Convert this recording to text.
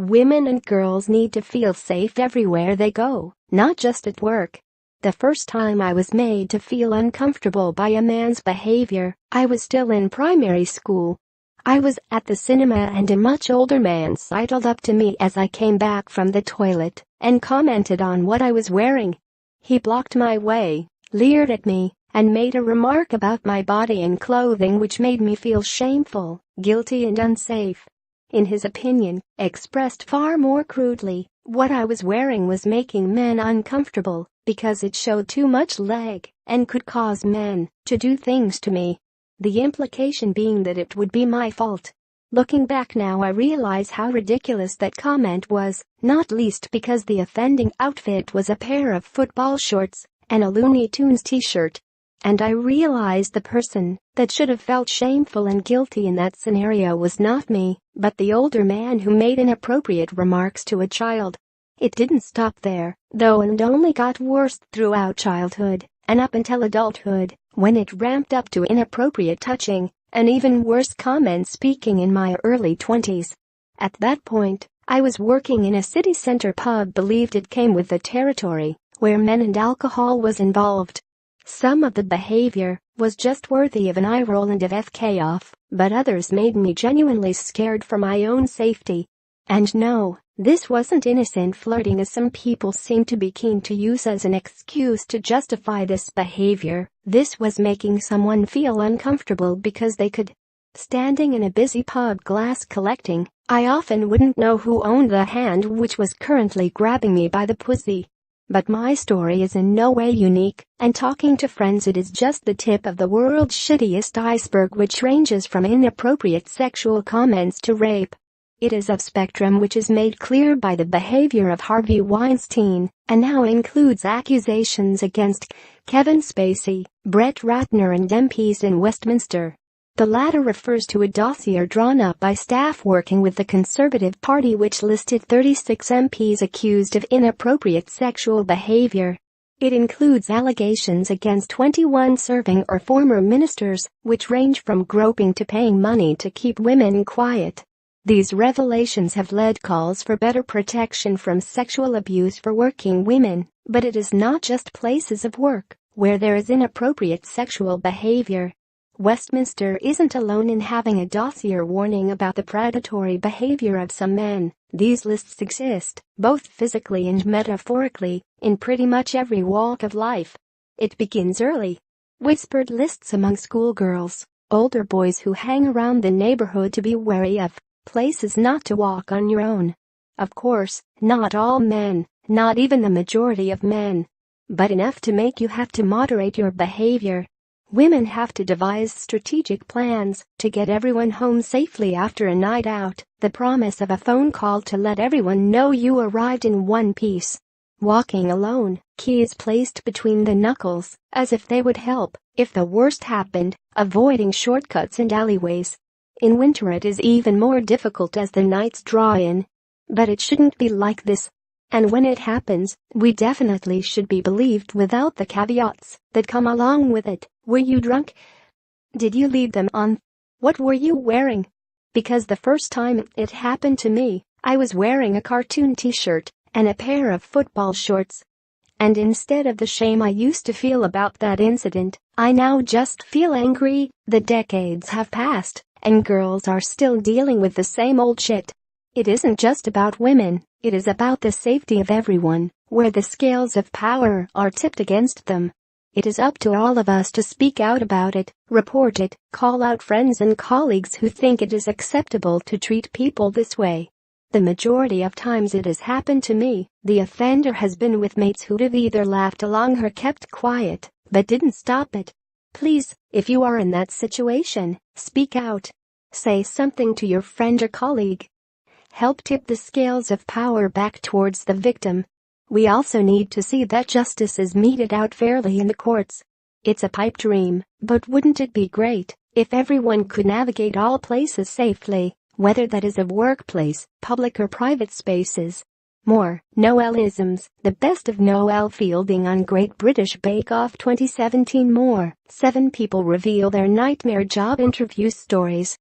Women and girls need to feel safe everywhere they go, not just at work. The first time I was made to feel uncomfortable by a man's behavior, I was still in primary school. I was at the cinema and a much older man sidled up to me as I came back from the toilet and commented on what I was wearing. He blocked my way, leered at me, and made a remark about my body and clothing which made me feel shameful, guilty and unsafe. In his opinion, expressed far more crudely, what I was wearing was making men uncomfortable because it showed too much leg and could cause men to do things to me. The implication being that it would be my fault. Looking back now, I realize how ridiculous that comment was, not least because the offending outfit was a pair of football shorts and a Looney Tunes t-shirt. And I realized the person that should have felt shameful and guilty in that scenario was not me, but the older man who made inappropriate remarks to a child. It didn't stop there, though, and only got worse throughout childhood and up until adulthood, when it ramped up to inappropriate touching and even worse comments speaking in my early 20s. At that point, I was working in a city center pub. Believed it came with the territory, where men and alcohol was involved. Some of the behavior was just worthy of an eye roll and a FK off, but others made me genuinely scared for my own safety. And no, this wasn't innocent flirting as some people seem to be keen to use as an excuse to justify this behavior. This was making someone feel uncomfortable because they could. Standing in a busy pub glass collecting, I often wouldn't know who owned the hand which was currently grabbing me by the pussy. But my story is in no way unique, and talking to friends, it is just the tip of the world's shittiest iceberg, which ranges from inappropriate sexual comments to rape. It is a spectrum which is made clear by the behavior of Harvey Weinstein, and now includes accusations against Kevin Spacey, Brett Ratner and MPs in Westminster. The latter refers to a dossier drawn up by staff working with the Conservative Party which listed 36 MPs accused of inappropriate sexual behavior. It includes allegations against 21 serving or former ministers, which range from groping to paying money to keep women quiet. These revelations have led calls for better protection from sexual abuse for working women, but it is not just places of work where there is inappropriate sexual behavior. Westminster isn't alone in having a dossier warning about the predatory behavior of some men. These lists exist, both physically and metaphorically, in pretty much every walk of life. It begins early. Whispered lists among schoolgirls, older boys who hang around the neighborhood to be wary of, places not to walk on your own. Of course, not all men, not even the majority of men, but enough to make you have to moderate your behavior. Women have to devise strategic plans to get everyone home safely after a night out, the promise of a phone call to let everyone know you arrived in one piece. Walking alone, keys placed between the knuckles, as if they would help if the worst happened, avoiding shortcuts and alleyways. In winter it is even more difficult as the nights draw in. But it shouldn't be like this. And when it happens, we definitely should be believed without the caveats that come along with it. Were you drunk? Did you lead them on? What were you wearing? Because the first time it happened to me, I was wearing a cartoon t-shirt and a pair of football shorts. And instead of the shame I used to feel about that incident, I now just feel angry. The decades have passed, and girls are still dealing with the same old shit. It isn't just about women, it is about the safety of everyone, where the scales of power are tipped against them. It is up to all of us to speak out about it, report it, call out friends and colleagues who think it is acceptable to treat people this way. The majority of times it has happened to me, the offender has been with mates who'd have either laughed along or kept quiet, but didn't stop it. Please, if you are in that situation, speak out. Say something to your friend or colleague. Help tip the scales of power back towards the victim. We also need to see that justice is meted out fairly in the courts. It's a pipe dream, but wouldn't it be great if everyone could navigate all places safely, whether that is a workplace, public or private spaces? More Noelisms, the best of Noel Fielding on Great British Bake Off 2017. More 7 people reveal their nightmare job interview stories.